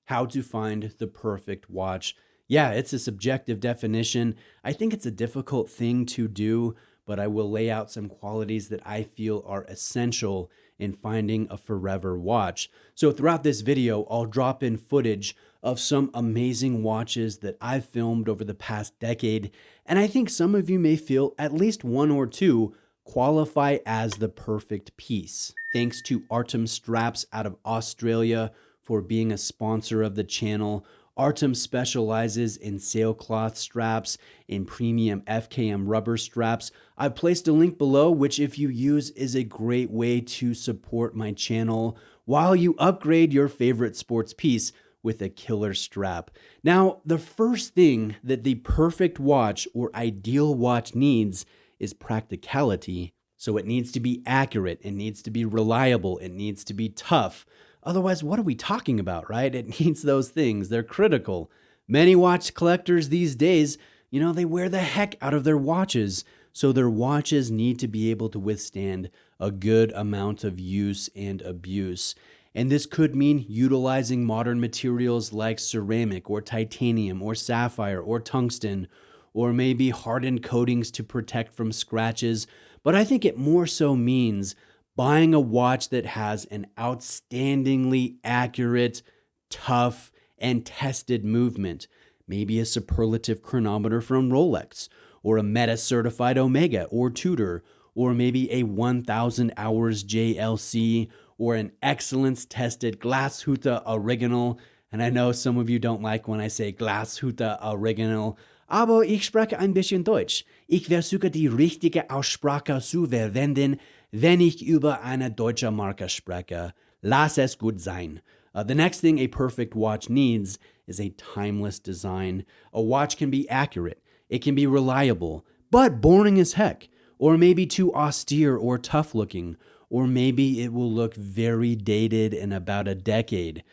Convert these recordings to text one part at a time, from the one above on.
how to find the perfect watch. Yeah, it's a subjective definition. I think it's a difficult thing to do, but I will lay out some qualities that I feel are essential in finding a forever watch. So throughout this video, I'll drop in footage of some amazing watches that I've filmed over the past decade, and I think some of you may feel at least one or two qualify as the perfect piece. Thanks to Artem Straps out of Australia for being a sponsor of the channel. Artem specializes in sailcloth straps, in premium FKM rubber straps. I've placed a link below, which if you use is a great way to support my channel while you upgrade your favorite sports piece with a killer strap. Now, the first thing that the perfect watch or ideal watch needs is practicality. So it needs to be accurate, it needs to be reliable, it needs to be tough. Otherwise, what are we talking about, right? It needs those things. They're critical. Many watch collectors these days, they wear the heck out of their watches. So their watches need to be able to withstand a good amount of use and abuse. And this could mean utilizing modern materials like ceramic or titanium or sapphire or tungsten, or maybe hardened coatings to protect from scratches. But I think it more so means buying a watch that has an outstandingly accurate, tough, and tested movement. Maybe a superlative chronometer from Rolex, or a Meta-certified Omega or Tudor, or maybe a 1000 hours JLC, or an excellence-tested Glashütte Original. And I know some of you don't like when I say Glashütte Original, aber ich spreche ein bisschen Deutsch. Ich versuche die richtige Aussprache zu verwenden, wenn ich über eine deutsche Marke spreche. Lass es gut sein. The next thing a perfect watch needs is a timeless design. A watch can be accurate, it can be reliable, but boring as heck, or maybe too austere or tough looking, or maybe it will look very dated in about a decade.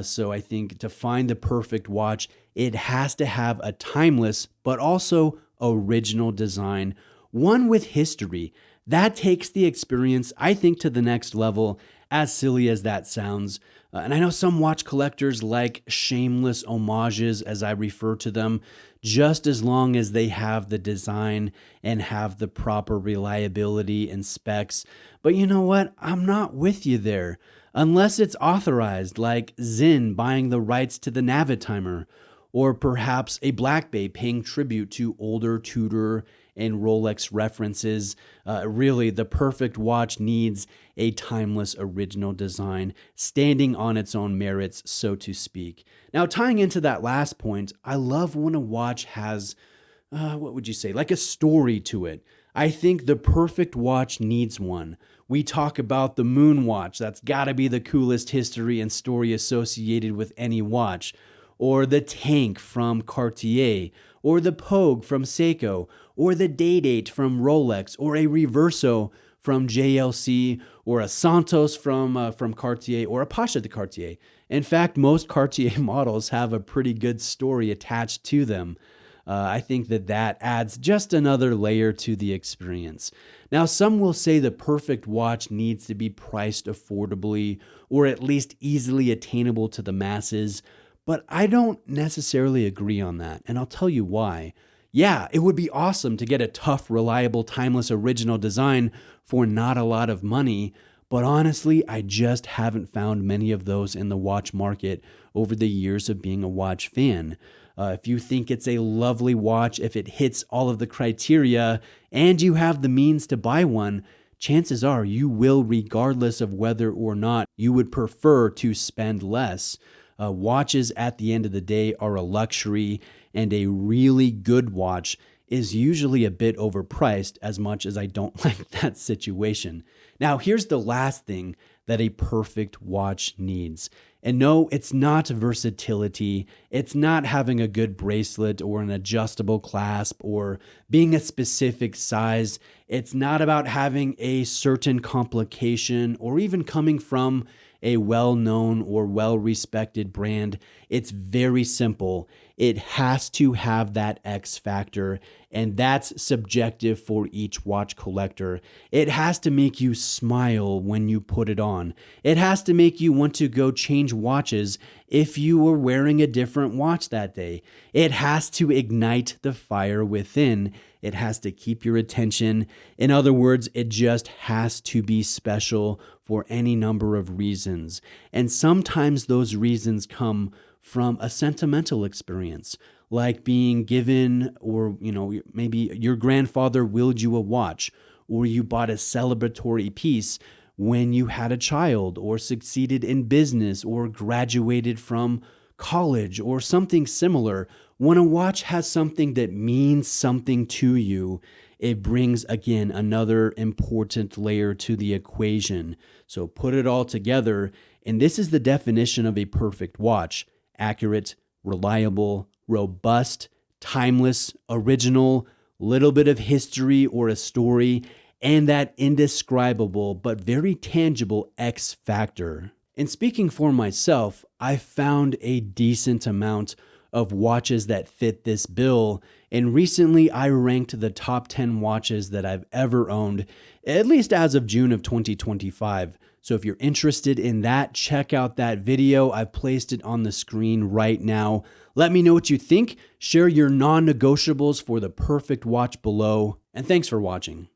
So I think to find the perfect watch, it has to have a timeless but also original design, one with history. That takes the experience, I think, to the next level, as silly as that sounds. And I know some watch collectors like shameless homages, as I refer to them, just as long as they have the design and have the proper reliability and specs. But you know what? I'm not with you there. Unless it's authorized, like Zinn buying the rights to the Navitimer, or perhaps a Black Bay paying tribute to older Tudor and Rolex references. Really, the perfect watch needs a timeless original design, standing on its own merits, so to speak. Now, tying into that last point, I love when a watch has, like a story to it. I think the perfect watch needs one. We talk about the Moon watch. That's got to be the coolest history and story associated with any watch. Or the Tank from Cartier, or the Pogue from Seiko, or the Day-Date from Rolex, or a Reverso from JLC, or a Santos from Cartier, or a Pasha de Cartier. In fact, most Cartier models have a pretty good story attached to them. I think that adds just another layer to the experience. Now, some will say the perfect watch needs to be priced affordably, or at least easily attainable to the masses. But I don't necessarily agree on that, and I'll tell you why. Yeah, it would be awesome to get a tough, reliable, timeless, original design for not a lot of money, but honestly, I just haven't found many of those in the watch market over the years of being a watch fan. If you think it's a lovely watch, if it hits all of the criteria, and you have the means to buy one, chances are you will, regardless of whether or not you would prefer to spend less. Watches at the end of the day are a luxury, and a really good watch is usually a bit overpriced, as much as I don't like that situation. Now, here's the last thing that a perfect watch needs. And no, it's not versatility. It's not having a good bracelet or an adjustable clasp or being a specific size. It's not about having a certain complication or even coming from a well-known or well-respected brand. It's very simple. It has to have that X factor, And that's subjective for each watch collector. It has to make you smile when you put it on. It has to make you want to go change watches if you were wearing a different watch that day. It has to ignite the fire within. It has to keep your attention. In other words, it just has to be special for any number of reasons. And sometimes those reasons come from a sentimental experience, like being given, or maybe your grandfather willed you a watch, or you bought a celebratory piece when you had a child, or succeeded in business, or graduated from college, or something similar. When a watch has something that means something to you, it brings, again, another important layer to the equation. So put it all together, and this is the definition of a perfect watch: accurate, reliable, robust, timeless, original, little bit of history or a story, and that indescribable but very tangible X factor. And speaking for myself, I found a decent amount of watches that fit this bill, and recently I ranked the top 10 watches that I've ever owned, at least as of June of 2025. So if you're interested in that, check out that video. I've placed it on the screen right now. Let me know what you think. Share your non-negotiables for the perfect watch below, and thanks for watching.